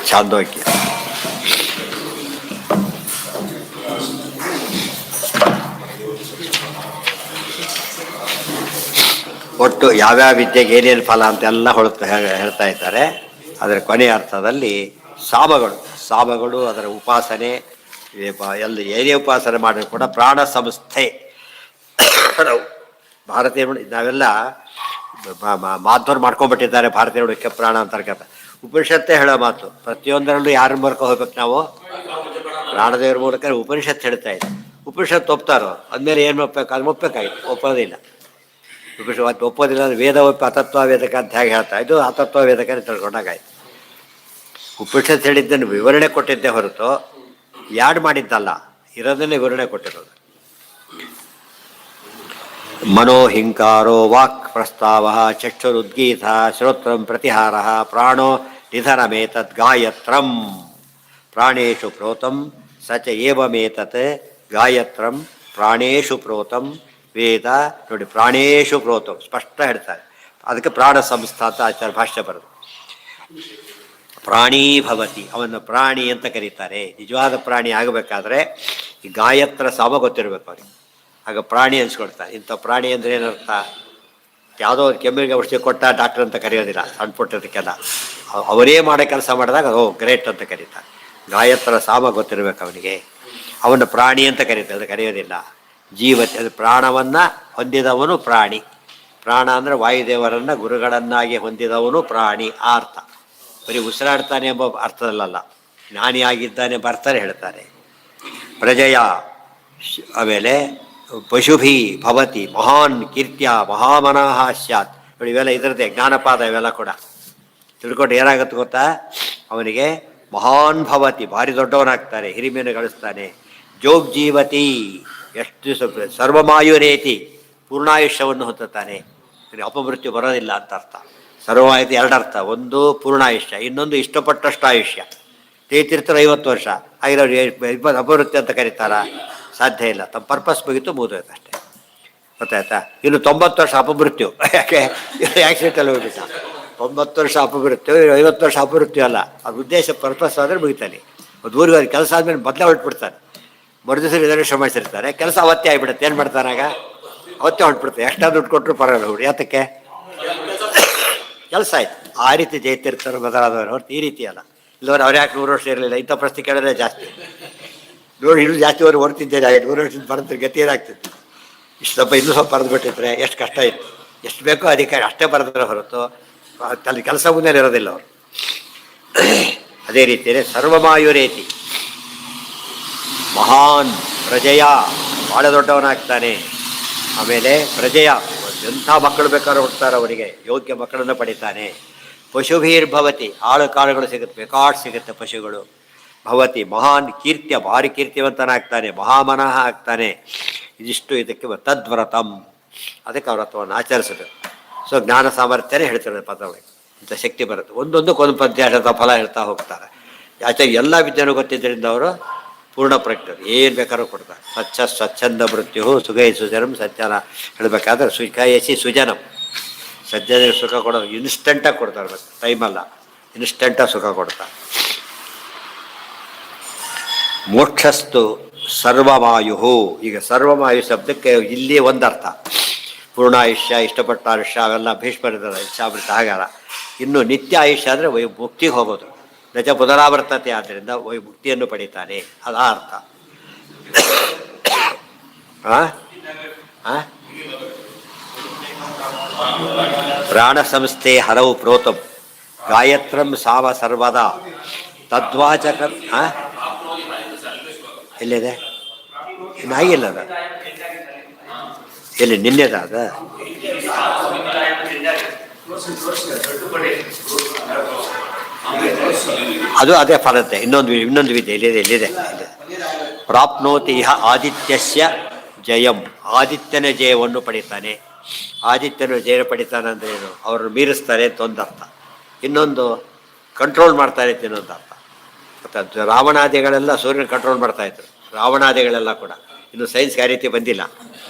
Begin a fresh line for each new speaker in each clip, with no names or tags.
ಛಾಂದೋಗ್ಯ. ಒಟ್ಟು ಯಾವ್ಯಾವ ವಿದ್ಯೆಗೆ ಏನೇನು ಫಲ ಅಂತೆಲ್ಲ ಹೇಳ್ತಾ ಇದ್ದಾರೆ. ಅದರ ಕೊನೆಯ ಅರ್ಥದಲ್ಲಿ ಸಾಮಗಳು ಅದರ ಉಪಾಸನೆ ಎಲ್ಲ ಏನೇ ಉಪಾಸನೆ ಮಾಡಿದ್ರು ಕೂಡ ಪ್ರಾಣ ಸಂಸ್ಥೆ. ಭಾರತೀಯರು ನಾವೆಲ್ಲ ಮಾಧ್ವರು ಮಾಡ್ಕೊಂಡ್ಬಿಟ್ಟಿದ್ದಾರೆ. ಭಾರತೀಯರು ಕೆ ಪ್ರಾಣ ಅಂತರ್ಗತ ಉಪನಿಷತ್ತೇ ಹೇಳೋ ಮಾತು. ಪ್ರತಿಯೊಂದರಲ್ಲೂ ಯಾರ ಮೂಲಕ ಹೋಗ್ಬೇಕು ನಾವು? ಪ್ರಾಣದೇವರ ಮೂಲಕ ಉಪನಿಷತ್ತು ಹೇಳ್ತಾ ಇದೆ. ಉಪನಿಷತ್ತು ಒಪ್ತಾರೋ ಅಂದಮೇಲೆ ಏನು ಒಪ್ಪಬೇಕು? ಅದು ಒಪ್ಪಬೇಕಾಗಿತ್ತು, ಒಪ್ಪೋದಿಲ್ಲ. ಉಪನಿಷತ್ತು ಒಪ್ಪೋದಿಲ್ಲ ಅಂದರೆ ವೇದ ಒಪ್ಪಿ ಅತತ್ವ ವೇದಕ ಅಂತ ಹೇಗೆ ಹೇಳ್ತಾ ಇದು ಅತತ್ವ ವೇದಕ ತಿಳ್ಕೊಂಡಾಗಾಯ್ತು. ಉಪನಿಷತ್ತು ಹೇಳಿದ್ದನ್ನು ವಿವರಣೆ ಕೊಟ್ಟಿದ್ದೇ ಹೊರತು ಯಾಡ್ ಮಾಡಿದ್ದಲ್ಲ, ಇರೋದನ್ನೇ ವಿವರಣೆ ಕೊಟ್ಟಿರೋದು. ಮನೋಹಿಂಕಾರೋ ವಾಕ್ ಪ್ರಸ್ತಾವ ಚಕ್ಷುರುದ್ಗೀತ ಶ್ರೋತ್ರಂ ಪ್ರತಿಹಾರ ಪ್ರಾಣೋ ನಿಧನಮೇತದ್ ಗಾಯತ್ರಂ ಪ್ರಾಣೇಶು ಪ್ರೋತಂ ಸ ಚ ಏವಮೇತತ್ ಗಾಯತ್ರಂ ಪ್ರಾಣೇಶು ಪ್ರೋತಂ ವೇದ. ನೋಡಿ, ಪ್ರಾಣೇಶು ಪ್ರೋತಂ ಸ್ಪಷ್ಟ ಹೇಳ್ತಾರೆ. ಅದಕ್ಕೆ ಪ್ರಾಣ ಸಂಸ್ಥಾ ಅಂತ ಆಚಾರ್ಯ ಭಾಷ್ಯ ಬರೋದು. ಪ್ರಾಣೀ ಭವತಿ, ಅವನ್ನು ಪ್ರಾಣಿ ಅಂತ ಕರೀತಾರೆ. ನಿಜವಾದ ಪ್ರಾಣಿ ಆಗಬೇಕಾದ್ರೆ ಈ ಗಾಯತ್ರ ಸಾಮ ಗೊತ್ತಿರಬೇಕು ಅವ್ರಿಗೆ, ಆಗ ಪ್ರಾಣಿ ಅನ್ಸ್ಕೊಳ್ತಾರೆ. ಇಂಥ ಪ್ರಾಣಿ ಅಂದರೆ ಏನರ್ಥ? ಯಾವುದೋ ಕೆಮ್ಮಿಗೆ ಔಷಧಿ ಕೊಟ್ಟ ಡಾಕ್ಟರ್ ಅಂತ ಕರೆಯೋದಿಲ್ಲ. ಸಣ್ಣ ಪುಟ್ಟದಕ್ಕೆಲ್ಲ ಅವರೇ ಮಾಡೋ ಕೆಲಸ ಮಾಡಿದಾಗ ಓ ಗ್ರೇಟ್ ಅಂತ ಕರೀತಾರೆ. ಗಾಯತ್ರ ಸಾಮ ಗೊತ್ತಿರಬೇಕು ಅವನಿಗೆ. ಅವನು ಪ್ರಾಣಿ ಅಂತ ಕರೀತಾರೆ, ಅದು ಕರೆಯೋದಿಲ್ಲ. ಜೀವತಿ, ಅದು ಪ್ರಾಣವನ್ನು ಹೊಂದಿದವನು ಪ್ರಾಣಿ. ಪ್ರಾಣ ಅಂದರೆ ವಾಯುದೇವರನ್ನು ಗುರುಗಳನ್ನಾಗಿ ಹೊಂದಿದವನು ಪ್ರಾಣಿ ಆ ಅರ್ಥ. ಬರೀ ಉಸಿರಾಡ್ತಾನೆ ಎಂಬ ಅರ್ಥದಲ್ಲ, ಜ್ಞಾನಿಯಾಗಿದ್ದಾನೆ ಎಂಬ ಅರ್ಥನೇ ಹೇಳ್ತಾರೆ. ಪ್ರಜೆಯ ಆಮೇಲೆ ಪಶುಭಿ ಭವತಿ ಮಹಾನ್ ಕೀರ್ತ್ಯ ಮಹಾಮನಃ ಸ್ಯಾತ್. ನೋಡಿ, ಇವೆಲ್ಲ ಇದರದ್ದೇ ಜ್ಞಾನಪಾದ. ಇವೆಲ್ಲ ಕೂಡ ತಿಳ್ಕೊಂಡು ಏನಾಗುತ್ತೆ ಗೊತ್ತಾ? ಅವನಿಗೆ ಮಹಾನ್ ಭವತಿ, ಭಾರಿ ದೊಡ್ಡವನಾಗ್ತಾನೆ, ಹಿರಿಮೆಯನ್ನು ಗಳಿಸ್ತಾನೆ. ಜೋಗ್ ಜೀವತಿ, ಎಷ್ಟು ಸರ್ವಮಾಯುರೇತಿ, ಪೂರ್ಣಾಯುಷ್ಯವನ್ನು ಹೊಂದುತ್ತಾನೆ. ಅಪಮೃತ್ಯು ಬರೋದಿಲ್ಲ ಅಂತ ಅರ್ಥ. ಸರ್ವಮಾಯುತಿ ಎರಡರ್ಥ, ಒಂದು ಪೂರ್ಣಾಯುಷ್ಯ, ಇನ್ನೊಂದು ಇಷ್ಟಪಟ್ಟಷ್ಟು ಆಯುಷ್ಯ. ತೇತಿರ್ತಾರೆ 50 ವರ್ಷ ಆಗಿರೋರು ಅಪಮೃತ್ಯು ಅಂತ ಕರೀತಾರ? ಸಾಧ್ಯ ಇಲ್ಲ. ತಮ್ಮ ಪರ್ಪಸ್ ಮುಗಿತು, ಮುಗಿದೋಯ್ತು ಅಷ್ಟೇ. ಗೊತ್ತಾಯ್ತಾ? ಇನ್ನು 90 ವರ್ಷ ಅಪಮೃತ್ಯು. ಯಾಕೆ? ಆಕ್ಸಿಡೆಂಟಲ್ಲಿ ಹೋಗ್ಬಿಟ್ಟ. 90 ವರ್ಷ ಅಪಮೃತ್ಯು, 50 ವರ್ಷ ಅಪಮೃತ್ಯು ಅಲ್ಲ. ಅದು ಉದ್ದೇಶ ಪರ್ಪಸ್ ಆದರೆ ಮುಗಿತಾನೆ. ಒಂದು ಊರಿಗೆ ಅವ್ರಿಗೆ ಕೆಲಸ ಆದಮೇಲೆ ಮೊದಲೇ ಹೊರಟ್ಬಿಡ್ತಾನೆ. ಮರುದಿವಸ ರಿಸರ್ವೇಷನ್ ಮಾಡಿಸಿರ್ತಾರೆ, ಕೆಲಸ ಅವತ್ತೇ ಆಗಿಬಿಡುತ್ತೆ. ಏನು ಮಾಡ್ತಾನಾಗ? ಅವತ್ತೇ ಹೊರಟ್ಬಿಡ್ತಾರೆ. ಎಷ್ಟಾದ್ರು ದುಡ್ಡು ಕೊಟ್ಟರು ಪರವಾಗಿಲ್ಲ ಹುಡಿ. ಯಾತಕ್ಕೆ? ಕೆಲಸ ಆಯ್ತು. ಆ ರೀತಿ ಜೈತಿರ್ತಾರೆ ಬದಲಾದವರು ಹೊರತು ಈ ರೀತಿ ಅಲ್ಲ. ಇಲ್ಲವ್ರು ಅವ್ರು ಯಾಕೆ 100 ವರ್ಷ ಇರಲಿಲ್ಲ? ಇಂಥ ಪ್ರಶ್ನೆ ಕೇಳೋದೇ ಜಾಸ್ತಿ. ನೋಡಿ, ಇನ್ನೂ ಜಾಸ್ತಿ ಅವರು ಹೊರ್ತಿದ್ದೇನೆ. 100 ವರ್ಷದ ಬರೆದ್ರೆ ಗತಿ ಏನಾಗ್ತಿತ್ತು? ಇಷ್ಟು ಸ್ವಲ್ಪ ಇನ್ನೂ ಸ್ವಲ್ಪ ಬರೆದು ಬಿಟ್ಟಿದ್ರೆ ಎಷ್ಟು ಕಷ್ಟ ಇತ್ತು. ಎಷ್ಟು ಬೇಕೋ ಅಧಿಕಾರಿ ಅಷ್ಟೇ ಬರೆದ್ರೆ ಹೊರತು ಅಲ್ಲಿ ಕೆಲಸ ಮುಂದೆ ಇರೋದಿಲ್ಲ ಅವರು. ಅದೇ ರೀತಿಯೇ ಸರ್ವಮಾಯುರೇತಿ ಮಹಾನ್ ಪ್ರಜೆಯ, ಭಾಳ ದೊಡ್ಡವನಾಗ್ತಾನೆ. ಆಮೇಲೆ ಪ್ರಜೆಯ, ಎಂಥ ಮಕ್ಕಳು ಬೇಕಾದ್ರೂ ಹುಡ್ತಾರೆ, ಅವರಿಗೆ ಯೋಗ್ಯ ಮಕ್ಕಳನ್ನು ಪಡಿತಾನೆ. ಪಶುಭೀರ್ಭವತಿ, ಆಳು ಕಾಳುಗಳು ಸಿಗುತ್ತೆ, ಬೇಕಾಟ್ ಸಿಗುತ್ತೆ ಪಶುಗಳು. ಭವತಿ ಮಹಾನ್ ಕೀರ್ತ್ಯ, ಭಾರಿ ಕೀರ್ತಿವಂತನಾಗ್ತಾನೆ, ಮಹಾಮನಃ ಆಗ್ತಾನೆ. ಇದಿಷ್ಟು ಇದಕ್ಕೆ ತದ್ವ್ರತಂ, ಅದಕ್ಕೆ ಅವ್ರ ವ್ರತವನ್ನು ಆಚರಿಸಬೇಕು. ಸೊ ಜ್ಞಾನ ಸಾಮರ್ಥ್ಯನೇ ಹೇಳ್ತಾರೆ ಪದಗಳಿಗೆ, ಇಂಥ ಶಕ್ತಿ ಬರುತ್ತೆ. ಒಂದೊಂದಕ್ಕೊಂದು ಪದ್ಯ ಹೇಳ್ತಾ ಫಲ ಹೇಳ್ತಾ ಹೋಗ್ತಾರೆ. ಆಚಾರ್ಯ ಎಲ್ಲ ವಿದ್ಯೆನೂ ಗೊತ್ತಿದ್ದರಿಂದ ಅವರು ಪೂರ್ಣ ಪ್ರಜ್ಞರು, ಏನು ಬೇಕಾದ್ರೂ ಕೊಡ್ತಾರೆ. ಸ್ವಚ್ಛಂದ ಮೃತ್ಯು ಸುಖೈ ಸುಜನಂ. ಸತ್ಯನ ಹೇಳಬೇಕಾದ್ರೆ ಸುಖಯಸಿ ಸುಜನಂ, ಸಜ್ಜನ ಸುಖ ಕೊಡೋದು ಇನ್ಸ್ಟೆಂಟಾಗಿ ಕೊಡ್ತಾರೆ. ಟೈಮಲ್ಲ, ಇನ್ಸ್ಟೆಂಟಾಗಿ ಸುಖ ಕೊಡ್ತಾರೆ. ಮೋಕ್ಷಸ್ತು ಸರ್ವಮಾಯು. ಈಗ ಸರ್ವಮಾಯು ಶಬ್ದಕ್ಕೆ ಇಲ್ಲಿ ಒಂದರ್ಥ, ಪೂರ್ಣಾಯುಷ್ಯ, ಇಷ್ಟಪಟ್ಟ ಆಯುಷ್ಯ, ಅವೆಲ್ಲ ಭೀಷ್ಮರಿದ್ದಾರೆ ಇಚ್ಛಾಮೃತ ಹಾಗಾರ. ಇನ್ನು ನಿತ್ಯ ಆಯುಷ್ಯ ಅಂದರೆ ಮುಕ್ತಿಗೆ ಹೋಗೋದು. ನಿಜ ಪುನರಾವರ್ತತೆ ಆದ್ದರಿಂದ ಮುಕ್ತಿಯನ್ನು ಪಡಿತಾನೆ, ಅದು ಆ ಅರ್ಥ. ಪ್ರಾಣ ಸಂಸ್ಥೆ ಹರವು ಪ್ರೋತಂ ಗಾಯತ್ರಂ ಸಾವ ಸರ್ವದಾ ತದ್ವಾಚಕ. ಎಲ್ಲಿದೆ? ಇನ್ನಾಗಿಲ್ಲ ಅದು. ಎಲ್ಲಿ? ನಿನ್ನೆದ ಅದು? ಅದು ಅದೇ ಫಲತೆ. ಇನ್ನೊಂದು ವಿಧಿ ಎಲ್ಲಿದೆ? ಪ್ರಾಪ್ನೋತಿ ಇಹ ಆದಿತ್ಯಸ್ಯ ಜಯಂ, ಆದಿತ್ಯನ ಜಯವನ್ನು ಪಡಿತಾನೆ. ಆದಿತ್ಯನ ಜಯ ಪಡಿತಾನೆ ಅಂದರೆ ಏನು? ಅವರು ಮೀರಿಸ್ತಾರೆ ಅಂತ ಒಂದು ಅರ್ಥ. ಇನ್ನೊಂದು ಕಂಟ್ರೋಲ್ ಮಾಡ್ತಾರೆ ಅಂತ ಇನ್ನೊಂದು ಅರ್ಥ. ಮತ್ತು ರಾವಣಾದಿಗಳೆಲ್ಲ ಸೂರ್ಯನ ಕಂಟ್ರೋಲ್ ಮಾಡ್ತಾಯಿದ್ರು, ರಾವಣಾದಿಗಳೆಲ್ಲ ಕೂಡ. ಇನ್ನು ಸೈನ್ಸ್ಗೆ ಆ ರೀತಿ ಬಂದಿಲ್ಲ.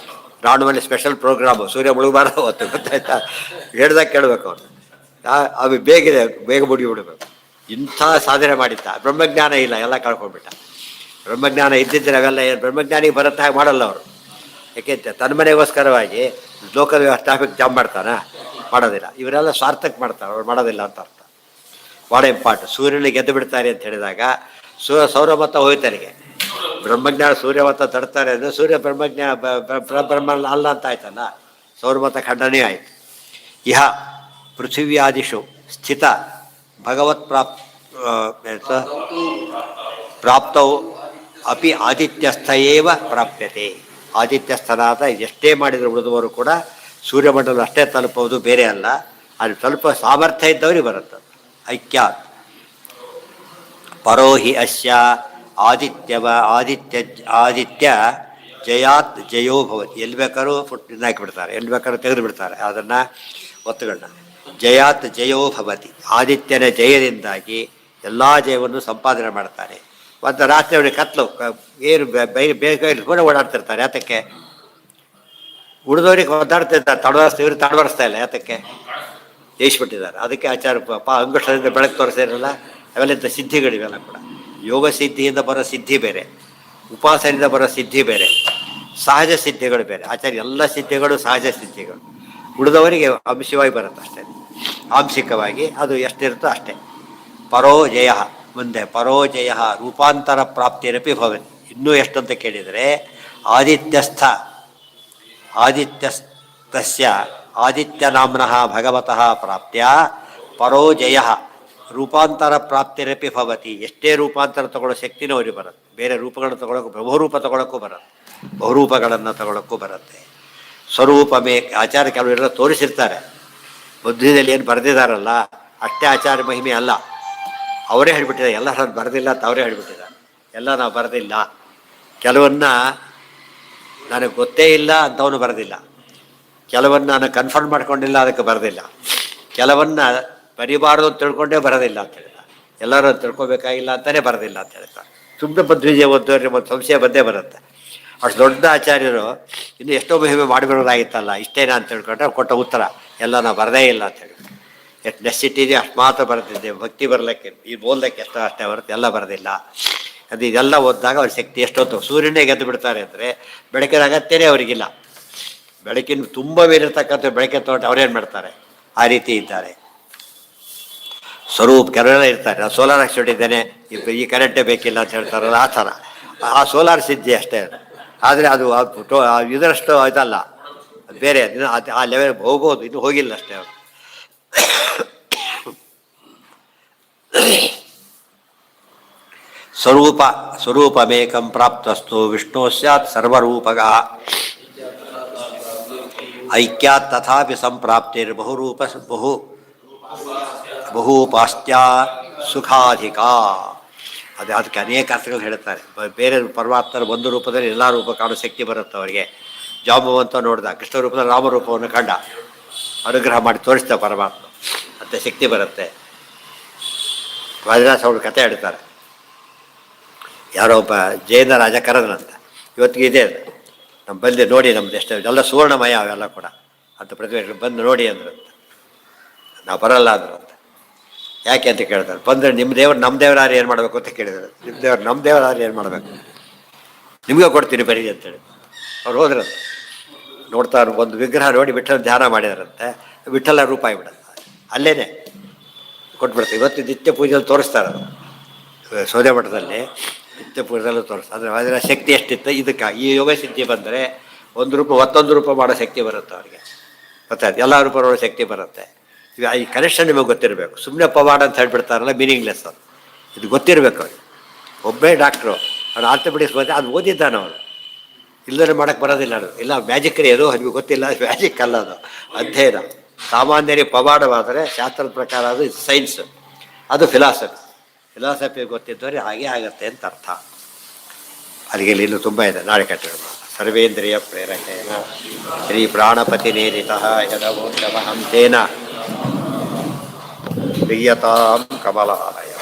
ರಾವಣನಲ್ಲಿ ಸ್ಪೆಷಲ್ ಪ್ರೋಗ್ರಾಮು, ಸೂರ್ಯ ಮುಳುಗಬಾರ್ದು ಅವತ್ತು, ಗೊತ್ತಾಯ್ತಾ? ಹೇಳ್ದಾಗ ಕೇಳಬೇಕು ಅವ್ರು. ಅದು ಬೇಗ ಮುಡಿಬಿಡ್ಬೇಕು. ಇಂಥ ಸಾಧನೆ ಮಾಡಿದ್ದ. ಬ್ರಹ್ಮಜ್ಞಾನ ಇಲ್ಲ, ಎಲ್ಲ ಕಳ್ಕೊಂಡ್ಬಿಟ್ಟ. ಬ್ರಹ್ಮಜ್ಞಾನ ಇದ್ದಿದ್ದರೆ ಅವೆಲ್ಲ ಏನು ಬ್ರಹ್ಮಜ್ಞಾನಿಗೆ ಬರುತ್ತೆ ಹಾಗೆ ಮಾಡಲ್ಲ ಅವರು. ಯಾಕೆಂತ ತನ್ನ ಮನೆಗೋಸ್ಕರವಾಗಿ ಲೋಕದ ಟ್ರಾಫಿಕ್ ಜಾಮ್ ಮಾಡ್ತಾನ, ಮಾಡೋದಿಲ್ಲ. ಇವರೆಲ್ಲ ಸ್ವಾರ್ಥಕ್ಕೆ ಮಾಡ್ತಾರೆ, ಅವ್ರು ಮಾಡೋದಿಲ್ಲ ಅಂತ ಅರ್ಥ. ಭಾಳ ಇಂಪಾರ್ಟ್. ಸೂರ್ಯನಿಗೆ ಗೆದ್ದು ಬಿಡ್ತಾರೆ ಅಂತ ಹೇಳಿದಾಗ ಸೌರಮತ ಹೋಯ್ತನಿಗೆ. ಬ್ರಹ್ಮಜ್ಞಾನ ಸೂರ್ಯಮತ ತಡ್ತಾರೆ ಅಂದರೆ ಸೂರ್ಯ ಬ್ರಹ್ಮಜ್ಞಾನ ಬ್ರಹ್ಮ ಅಲ್ಲ ಅಂತ ಆಯ್ತಲ್ಲ, ಸೌರಮತ ಖಂಡನೆ ಆಯಿತು. ಇಹ ಪೃಥಿವ್ಯಾದಿಷು ಸ್ಥಿತ ಭಗವತ್ ಪ್ರಾಪ್ತವು ಅಪಿ ಆದಿತ್ಯಸ್ಥಯೇವ ಪ್ರಾಪ್ಯತೆ. ಆದಿತ್ಯಸ್ಥನಾದ ಎಷ್ಟೇ ಮಾಡಿದ್ರು ಉಳಿದವರು ಕೂಡ ಸೂರ್ಯಮಂಡಲ ಅಷ್ಟೇ ತಲುಪುವುದು ಬೇರೆ ಅಲ್ಲ, ಅದು ತಲುಪೋ ಸಾಮರ್ಥ್ಯ ಇದ್ದವ್ರಿಗೆ ಬರುತ್ತೆ. ಐಕ್ಯಾತ್ ಪರೋಹಿ ಅಸ್ಯ ಆದಿತ್ಯ ಜಯಾತ್ ಜಯೋ ಭವತಿ. ಎಲ್ಲಿ ಬೇಕಾದ್ರೂ ಹಾಕಿಬಿಡ್ತಾರೆ, ಎಲ್ಲಿ ಬೇಕಾದ್ರೂ ತೆಗೆದು ಬಿಡ್ತಾರೆ ಅದನ್ನು ಒತ್ತುಗಳನ್ನ. ಜಯಾತ್ ಜಯೋ ಭವತಿ, ಆದಿತ್ಯನ ಜಯದಿಂದಾಗಿ ಎಲ್ಲ ಜಯವನ್ನು ಸಂಪಾದನೆ ಮಾಡ್ತಾರೆ. ಮತ್ತು ರಾತ್ರಿ ಅವರಿಗೆ ಕತ್ಲು ಏನು ಬೇಗ ಕೂಡ ಓಡಾಡ್ತಿರ್ತಾರೆ. ಯಾತಕ್ಕೆ? ಉಳಿದವ್ರಿಗೆ ಒದ್ದಾಡ್ತಿರ್ತಾರೆ, ಇವರು ತಡವರಿಸ್ತಾ ಇಲ್ಲ. ಯಾತಕ್ಕೆ? ಜಯಿಸ್ಬಿಟ್ಟಿದ್ದಾರೆ. ಅದಕ್ಕೆ ಆಚಾರ ಅಂಗುಷ್ಟದಿಂದ ಬೆಳಕು ತೋರಿಸಿರಲ್ಲ. ಅವೆಲ್ಲ ಸಿದ್ಧಿಗಳಿವೆಲ್ಲ ಕೂಡ. ಯೋಗ ಸಿದ್ಧಿಯಿಂದ ಬರೋ ಸಿದ್ಧಿ ಬೇರೆ, ಉಪಾಸನೆಯಿಂದ ಬರೋ ಸಿದ್ಧಿ ಬೇರೆ, ಸಹಜ ಸಿದ್ಧಿಗಳು ಬೇರೆ. ಆಚಾರ್ಯ ಎಲ್ಲ ಸಿದ್ಧಿಗಳು ಸಹಜ ಸಿದ್ಧಿಗಳು. ಉಳಿದವರಿಗೆ ಅಂಶವಾಗಿ ಬರುತ್ತೆ ಅಷ್ಟೇ, ಆಂಶಿಕವಾಗಿ ಅದು ಎಷ್ಟಿರುತ್ತೋ ಅಷ್ಟೇ. ಪರೋಜಯ ಮುಂದೆ ಪರೋಜಯ ರೂಪಾಂತರ ಪ್ರಾಪ್ತಿರಪಿ ಭವತಿ. ಇನ್ನೂ ಎಷ್ಟು ಅಂತ ಕೇಳಿದರೆ ಆದಿತ್ಯಸ್ತಸ್ಯ ಆದಿತ್ಯನಾಮ್ನಃ ಭಗವತಃ ಪ್ರಾಪ್ತ್ಯ ಪರೋಜಯ ರೂಪಾಂತರ ಪ್ರಾಪ್ತಿರಪಿ ಭವತಿ. ಎಷ್ಟೇ ರೂಪಾಂತರ ತಗೊಳ್ಳೋ ಶಕ್ತಿನೂ ಅವ್ರಿಗೆ ಬರುತ್ತೆ. ಬೇರೆ ರೂಪಗಳನ್ನು ತಗೊಳ್ಳೋಕ್ಕೂ, ಬಹುರೂಪ ತಗೊಳ್ಳೋಕ್ಕೂ ಬರುತ್ತೆ, ಬಹುರೂಪಗಳನ್ನು ತಗೊಳ್ಳೋಕ್ಕೂ ಬರುತ್ತೆ. ಸ್ವರೂಪಮೇ ಆಚಾರ್ಯ ಕೆಲವರೆಲ್ಲ ತೋರಿಸಿರ್ತಾರೆ. ಬುದ್ಧಿದಲ್ಲಿ ಏನು ಬರೆದಿದ್ದಾರಲ್ಲ ಅಷ್ಟೇ ಆಚಾರ್ಯ ಮಹಿಮೆ ಅಲ್ಲ. ಅವರೇ ಹೇಳ್ಬಿಟ್ಟಿದ್ದಾರೆ, ಎಲ್ಲ ನಾನು ಬರೆದಿಲ್ಲ ಅಂತ ಅವರೇ ಹೇಳ್ಬಿಟ್ಟಿದ್ದಾರೆ. ಎಲ್ಲ ನಾವು ಬರೆದಿಲ್ಲ. ಕೆಲವನ್ನ ನನಗೆ ಗೊತ್ತೇ ಇಲ್ಲ ಅಂತವನು ಬರೆದಿಲ್ಲ, ಕೆಲವನ್ನ ನಾನು ಕನ್ಫರ್ಮ್ ಮಾಡ್ಕೊಂಡಿಲ್ಲ ಅದಕ್ಕೆ ಬರೆದಿಲ್ಲ, ಕೆಲವನ್ನ ಬರಿಬಾರ್ದು ಅಂತ ತಿಳ್ಕೊಂಡೇ ಬರೋದಿಲ್ಲ ಅಂತ ಹೇಳಿದ. ಎಲ್ಲರೂ ತಿಳ್ಕೊಬೇಕಾಗಿಲ್ಲ ಅಂತಲೇ ಬರೋದಿಲ್ಲ ಅಂತ ಹೇಳ್ತಾರೆ. ಸುಮ್ಮನೆ ಬದ್ವಿಜಯ ಓದೋರಿಗೆ ಒಂದು ಸಂಶಯ ಬಂದೇ ಬರುತ್ತೆ. ಅಷ್ಟು ದೊಡ್ಡ ಆಚಾರ್ಯರು ಇನ್ನು ಎಷ್ಟೋ ಮಹಿಮೆ ಮಾಡಿಬಿಡೋದಾಗಿತ್ತಲ್ಲ, ಇಷ್ಟೇನಾ ಅಂತ ತಿಳ್ಕೊಂಡ್ರೆ ಕೊಟ್ಟ ಉತ್ತರ ಎಲ್ಲ ನಾವು ಬರದೇ ಇಲ್ಲ ಅಂತ ಹೇಳಿ. ಎಷ್ಟು ನೆಸಿಟಿ ಅಷ್ಟು ಮಾತ್ರ ಬರೆದಿದ್ದೆ, ಭಕ್ತಿ ಬರಲಿಕ್ಕೆ ಈ ಓದಲಿಕ್ಕೆ ಎಷ್ಟೋ ಅಷ್ಟೇ ಬರುತ್ತೆ, ಎಲ್ಲ ಬರೋದಿಲ್ಲ. ಅದು ಇದೆಲ್ಲ ಓದಿದಾಗ ಅವ್ರ ಶಕ್ತಿ ಎಷ್ಟೊತ್ತು. ಸೂರ್ಯನೇ ಗೆದ್ದು ಬಿಡ್ತಾರೆ ಅಂದರೆ ಬೆಳಕಿನ ಅಗತ್ಯನೇ ಅವರಿಗಿಲ್ಲ. ಬೆಳಕಿನ ತುಂಬ ಬೇರಿರ್ತಕ್ಕಂಥ ಬೆಳಕೆ ತೋಟ ಅವ್ರೇನು ಮಾಡ್ತಾರೆ, ಆ ರೀತಿ ಇದ್ದಾರೆ. ಸ್ವರೂಪ ಕೆಲವೆಲ್ಲ ಇರ್ತಾರೆ. ನಾನು ಸೋಲಾರ್ ಹಾಕ್ಸ್ಬಿಟ್ಟಿದ್ದೇನೆ, ಈ ಕರೆಂಟೇ ಬೇಕಿಲ್ಲ ಅಂತ ಹೇಳ್ತಾರಲ್ಲ, ಆ ಥರ. ಆ ಸೋಲಾರ್ ಸಿದ್ಧಿ ಅಷ್ಟೇ. ಆದರೆ ಅದು ಇದರಷ್ಟು ಇದಲ್ಲ, ಅದು ಬೇರೆ. ಅದು ಆ ಲೆವೆಲ್ ಹೋಗ್ಬೋದು, ಇದು ಹೋಗಿಲ್ಲ ಅಷ್ಟೇ ಅವರು. ಸ್ವರೂಪಮೇಕಂ ಪ್ರಾಪ್ತಸ್ತು ವಿಷ್ಣು ಸ್ಯಾತ್ ಸರ್ವರೂಪಗ ಐಕ್ಯಾತ್ ತಥಾಪಿ ಸಂಪ್ರಾಪ್ತಿರ್ ಬಹುಪಾಸ್ತ್ಯ ಸುಖಾಧಿಕ. ಅದಕ್ಕೆ ಅನೇಕ ಅರ್ಥಗಳು ಹೇಳ್ತಾರೆ. ಬೇರೆ ಪರಮಾತ್ಮರ ಒಂದು ರೂಪದಲ್ಲಿ ಎಲ್ಲ ರೂಪ ಕಾಣೋ ಶಕ್ತಿ ಬರುತ್ತೆ ಅವರಿಗೆ. ಜಾಂಬವಂತ ನೋಡಿದ ಕೃಷ್ಣ ರೂಪದಲ್ಲಿ ರಾಮರೂಪವನ್ನು ಕಂಡ, ಅನುಗ್ರಹ ಮಾಡಿ ತೋರಿಸ್ತಾ ಪರಮಾತ್ಮ ಅಂತ ಶಕ್ತಿ ಬರುತ್ತೆ. ವಾದಿರಾಜ ಅವರು ಕಥೆ ಹೇಳ್ತಾರೆ. ಯಾರೋ ಒಬ್ಬ ಜೈನ ರಾಜ ಕರೆದನಂತ, ಇವತ್ತಿಗೆ ಇದೆ ನಮ್ಮ ಬಂದು ನೋಡಿ, ನಮ್ದು ಎಷ್ಟು ಎಲ್ಲ ಸುವರ್ಣಮಯ ಅವೆಲ್ಲ ಕೂಡ ಅಂತ ಪ್ರತಿಭೆ ಬಂದು ನೋಡಿ ಅಂದ್ರಂತ. ನಾವು ಬರಲ್ಲ ಅಂದ್ರು ಅಂತ. ಯಾಕೆ ಅಂತ ಕೇಳ್ತಾರೆ. ಬಂದರೆ ನಿಮ್ಮ ದೇವ್ರು ನಮ್ಮ ದೇವರಾರು ಏನು ಮಾಡಬೇಕು ಅಂತ ಕೇಳಿದ್ರು. ನಿಮ್ಮ ದೇವ್ರು ನಮ್ಮ ದೇವರಾರು ಏನು ಮಾಡಬೇಕು, ನಿಮಗೆ ಕೊಡ್ತೀನಿ ಬರೀ ಅಂತೇಳಿ. ಅವ್ರು ಹೋದ್ರಂತ. ನೋಡ್ತಾ ಒಂದು ವಿಗ್ರಹ ನೋಡಿ ವಿಠಲ ಧ್ಯಾನ ಮಾಡಿದಾರಂತೆ. ವಿಠಲ ರೂಪ ಆಗಿಬಿಡುತ್ತೆ, ಅಲ್ಲೇನೆ ಕೊಟ್ಬಿಡ್ತಾರೆ. ಇವತ್ತು ನಿತ್ಯ ಪೂಜೆಯಲ್ಲಿ ತೋರಿಸ್ತಾರೆ. ಸೌದೆ ಮಠದಲ್ಲಿ ನಿತ್ಯ ಪೂಜೆಯಲ್ಲೂ ತೋರಿಸ್ತಾರೆ. ಅಂದರೆ ಅದರ ಶಕ್ತಿ ಎಷ್ಟಿತ್ತು ಇದಕ್ಕೆ. ಈ ಯೋಗ ಸಿದ್ಧಿ ಬಂದರೆ ಒಂದು ರೂಪ ಮತ್ತೊಂದು ರೂಪ ಮಾಡೋ ಶಕ್ತಿ ಬರುತ್ತೆ ಅವರಿಗೆ. ಗೊತ್ತಾಯ್ತು, ಎಲ್ಲ ರೂಪ ನೋಡೋ ಶಕ್ತಿ ಬರುತ್ತೆ. ಈ ಕನೆಕ್ಷನ್ ನಿಮಗೆ ಗೊತ್ತಿರಬೇಕು. ಸುಮ್ಮನೆ ಪವಾಡ ಅಂತ ಹೇಳ್ಬಿಡ್ತಾರಲ್ಲ, ಮೀನಿಂಗ್ಲೆಸ್ ಅದು. ಇದು ಗೊತ್ತಿರಬೇಕು ಅವ್ರಿಗೆ. ಒಬ್ಬೇ ಡಾಕ್ಟ್ರು ಅವ್ನು ಆರ್ಥೋಪೆಡಿಕ್ಸ್ ಬಂದರೆ ಅದು ಓದಿದ್ದಾನೆ ಅವನು, ಇಲ್ಲದೇ ಮಾಡೋಕ್ಕೆ ಬರೋದಿಲ್ಲ. ಅದು ಇಲ್ಲ ಮ್ಯಾಜಿಕ್ರಿ, ಅದು ನಿಮಗೆ ಗೊತ್ತಿಲ್ಲ, ಮ್ಯಾಜಿಕ್ ಅಲ್ಲ, ಅದು ಅಧ್ಯಯನ. ಸಾಮಾನ್ಯರಿಗೆ ಪವಾಡವಾದರೆ ಶಾಸ್ತ್ರದ ಪ್ರಕಾರ ಅದು ಸೈನ್ಸ್, ಅದು ಫಿಲಾಸಫಿ ಗೊತ್ತಿದ್ದವರೆ ಹಾಗೆ ಆಗತ್ತೆ ಅಂತ ಅರ್ಥ. ಅಲ್ಲಿಗೆ ಇನ್ನೂ ತುಂಬ ಇದೆ, ನಾಳೆ ಕಟ್ಟಿಡೋಣ. ಸರ್ವೇಂದ್ರಿಯ ಪ್ರೇರಕೇನ ಶ್ರೀ ಪ್ರಾಣಪತಿ ನೇರಿತಃ ಯದವೋತ್ತಮಹಂ ತೇನ ಪ್ರಿಯತಾಂ ಕಮಲಾಲಯ.